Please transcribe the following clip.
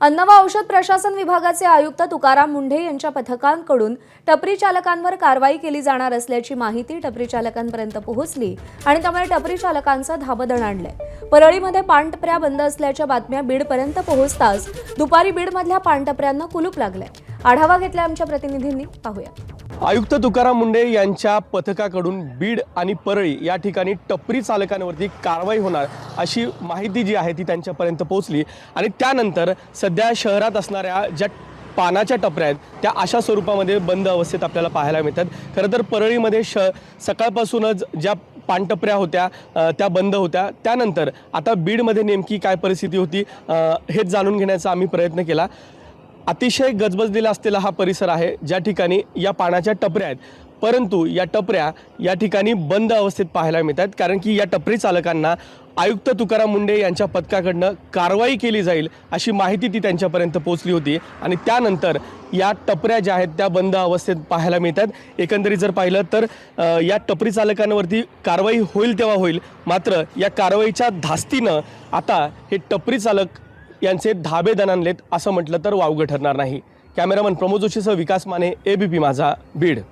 अन्न व औषध प्रशासन विभागाचे आयुक्त तुकाराम मुंढे यांच्या पथकांकडून टपरी चालकांवर कारवाई केली जाणार असल्याची माहिती टपरी चालकांपर्यंत पोहोचली आणि त्यामुळे टपरी चालकांचं धाबदण आणलंय। परळीमध्ये पानटपऱ्या बंद असल्याच्या बातम्या बीडपर्यंत पोहोचताच दुपारी बीडमधल्या पानटपऱ्यांना कुलूप लागलंय। आढावा घेतलाय आमच्या प्रतिनिधींनी, पाहूया। आयुक्त तुकाराम मुंढे यांच्या पथकाकडून बीड आणि परळी या ठिकाणी टपरी चालकांवरती कारवाई होणार अशी माहिती जी आहे ती त्यांच्यापर्यंत पोहोचली आणि त्यानंतर सध्या शहरात असणाऱ्या ज्या पानाच्या टपऱ्या आहेत त्या अशा स्वरूपामध्ये बंद अवस्थेत आपल्याला पाहायला मिळतात। खरं तर परळीमध्ये सकाळपासूनच ज्या पानटपऱ्या होत्या त्या बंद होत्या। त्यानंतर आता बीडमध्ये नेमकी काय परिस्थिती होती हेच जाणून घेण्याचा आम्ही प्रयत्न केला। अतिशय गजबजलेला असलेला हा परिसर आहे ज्या ठिकाणी या पानाच्या टपऱ्या आहेत, परंतु या टपऱ्या या ठिकाणी बंद अवस्थेत पाहायला मिळतात कारण की या टपरी चालकांना आयुक्त तुकाराम मुंढे यांच्या पथकाकडनं कारवाई केली जाईल अशी माहिती ती त्यांच्यापर्यंत पोहोचली होती आणि त्यानंतर या टपऱ्या ज्या आहेत त्या बंद अवस्थेत पाहायला मिळतात। एकंदरीत जर पाहिलं तर या टपरी चालकांवरती कारवाई होईल तेव्हा होईल, मात्र या कारवाईच्या धास्तीनं आता हे टपरी चालक यांचे धाबे दणाणलेत असं म्हटलं तर वावगं ठरणार नाही। कॅमेरामन प्रमोद जोशीसह विकास माने, एबीपी माझा, बीड।